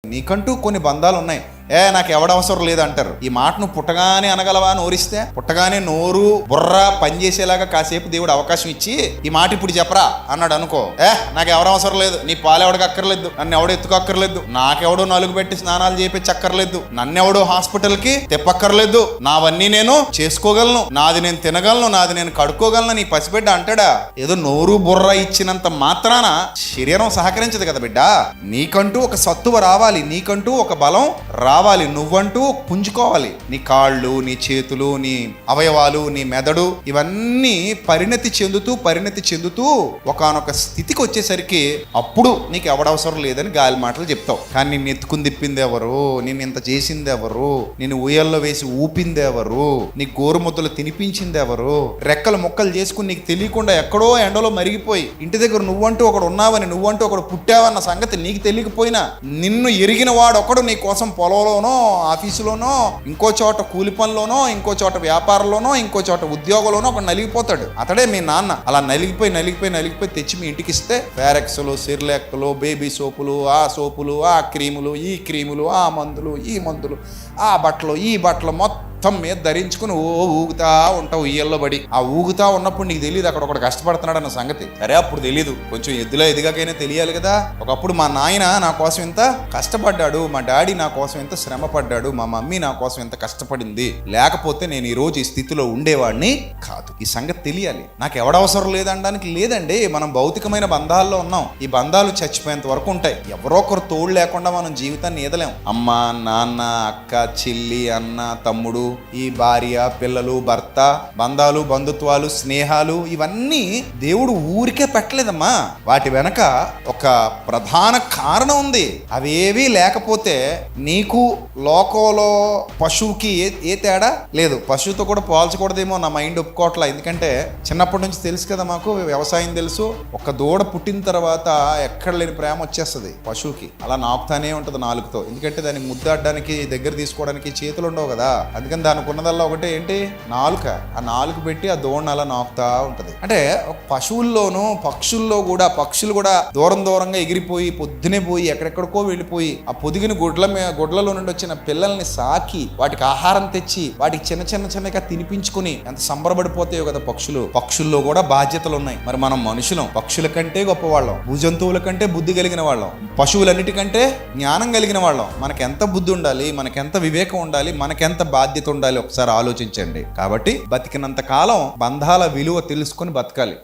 నీకంటూ కొన్ని బంధాలు ఉన్నాయి. నాకు ఎవడవసరం లేదంటారు. ఈ మాట నువ్వు పుట్టగానే అనగలవా? నోరిస్తే పుట్టగానే నోరు బుర్ర పనిచేసేలాగా కాసేపు దేవుడు అవకాశం ఇచ్చి ఈ మాట ఇప్పుడు చెప్పరా అన్నాడు అనుకో, నాకు ఎవరవసరం లేదు, నీ పాలు ఎవడికి అక్కర్లేదు, నన్ను ఎవడు ఎత్తుకోక్కర్లేదు, నాకెవడో నలుగు పెట్టి స్నానాలు చేపించక్కర్లేదు, నన్నెవడో హాస్పిటల్కి తెప్పక్కర్లేదు, నావన్నీ నేను చేసుకోగలను, నాది నేను తినగలను, నాది నేను కడుక్కోగలను నీ పసిబిడ్డ అంటాడా? ఏదో నోరు బుర్ర ఇచ్చినంత మాత్రాన శరీరం సహకరించదు కదా బిడ్డ. నీకంటూ ఒక సత్తువ రావాలి, నీకంటూ ఒక బలం రావాలి, నువ్వంటూ పుంజుకోవాలి. నీ కాళ్ళు, నీ చేతులు, నీ అవయవాలు, నీ మెదడు ఇవన్నీ పరిణతి చెందుతూ ఒకానొక స్థితికి వచ్చేసరికి అప్పుడు నీకు ఎవడవసరం లేదని గాలి మాటలు చెప్తావు. కానీ నిన్ను ఎత్తుకుని తిప్పింది ఎవరు? నిన్ను ఇంత చేసింది ఎవరు? నిన్ను ఉయ్యల్లో వేసి ఊపింది ఎవరు? నీ గోరుముద్దలు తినిపించింది ఎవరు? రెక్కలు మొక్కలు చేసుకుని నీకు తెలియకుండా ఎక్కడో ఎండలో మరిగిపోయి ఇంటి దగ్గర నువ్వంటూ ఒకడు ఉన్నావని, నువ్వంటూ ఒకడు పుట్టావన్న సంగతి నీకు తెలియకపోయినా నిన్ను ఎరిగిన వాడు ఒకడు నీ కోసం పొలంలోనో, ఆఫీసులోనో, ఇంకో చోట కూలి పనిలోనో, ఇంకో చోట వ్యాపారంలోనో, ఇంకో చోట ఉద్యోగంలోనో ఒక నలిగిపోతాడు. అతడే మీ నాన్న. అలా నలిగిపోయి తెచ్చి మీ ఇంటికి ఇస్తే ఫేరెక్స్లు, సిర్లాక్లు, బేబీ సోపులు, ఆ సోపులు, ఆ క్రీములు, ఈ క్రీములు, ఆ మందులు, ఈ మందులు, ఆ బట్టలు, ఈ బట్టలు మొత్తం మీద ధరించుకుని ఊగుతా ఉంటావు ఉయ్యల్లో పడి. ఆ ఊగుతా ఉన్నప్పుడు నీకు తెలియదు అక్కడ ఒకడు కష్టపడుతున్నాడు అన్న సంగతి. సరే, అప్పుడు తెలీదు, కొంచెం ఎదిగాకైనా తెలియాలి కదా. ఒకప్పుడు మా నాయన నా కోసం ఎంత కష్టపడ్డాడు, మా డాడీ నా కోసం ఎంత శ్రమ పడ్డాడు, మా మమ్మీ నా కోసం ఎంత కష్టపడింది, లేకపోతే నేను ఈ రోజు ఈ స్థితిలో ఉండేవాడిని కాదు. ఈ సంగతి తెలియాలి. నాకు ఎవడవసరం లేదనడానికి లేదండి. మనం భౌతికమైన బంధాల్లో ఉన్నాం. ఈ బంధాలు చచ్చిపోయేంత వరకు ఉంటాయి. ఎవరో ఒకరు తోడు లేకుండా మనం జీవితాన్ని ఈదలేం. అమ్మ, నాన్న, అక్క, చెల్లి, అన్న, తమ్ముడు, ఈ భార్య, పిల్లలు, భర్త, బంధాలు, బంధుత్వాలు, స్నేహాలు ఇవన్నీ దేవుడు ఊరికే పెట్టలేదమ్మా. వాటి వెనక ఒక ప్రధాన కారణం ఉంది. అవేవీ లేకపోతే నీకు లోకంలో పశువుకి ఏ తేడా లేదు. పశువుతో కూడా పోల్చకూడదేమో నా మైండ్ ఒప్పుకోవట్లా. ఎందుకంటే చిన్నప్పటి నుంచి తెలుసు కదా, మాకు వ్యవసాయం తెలుసు. ఒక దూడ పుట్టిన తర్వాత ఎక్కడ లేని ప్రేమ వచ్చేస్తుంది పశువుకి. అలా నాకుతానే ఉంటుంది నాలుగుతో. ఎందుకంటే దానికి ముద్దాడడానికి, దగ్గర తీసుకోవడానికి చేతులు ఉండవు కదా. అందుకని దానికి ఉన్నదల్లా ఒకటే ఏంటి? నాలుక. ఆ నాలుక పెట్టి ఆ దూడను అలా నాకుతా ఉంటది. అంటే పశువుల్లోనూ పక్షుల్లో కూడా, పక్షులు కూడా దూరంగా ఎగిరిపోయి పొద్దునే పోయి ఎక్కడెక్కడికో వెళ్ళిపోయి ఆ పొదిగిన గుడ్లలో నుండి వచ్చిన పిల్లల్ని సాకి వాటికి ఆహారం తెచ్చి వాటికి చిన్నగా తినిపించుకుని ఎంత సంబరపడిపోతాయో కదా పక్షులు. పక్షుల్లో కూడా బాధ్యతలు ఉన్నాయి. మరి మనం మనుషులం పక్షుల కంటే గొప్పవాళ్ళం, భూజంతువుల కంటే బుద్ధి కలిగిన వాళ్ళం, పశువులన్నిటికంటే జ్ఞానం కలిగిన వాళ్ళం. మనకెంత బుద్ధి ఉండాలి, మనకెంత వివేకం ఉండాలి, మనకెంత బాధ్యత ఉండాలి, ఒకసారి ఆలోచించండి. కాబట్టి బతికినంత కాలం బంధాల విలువ తెలుసుకొని బతకాలి.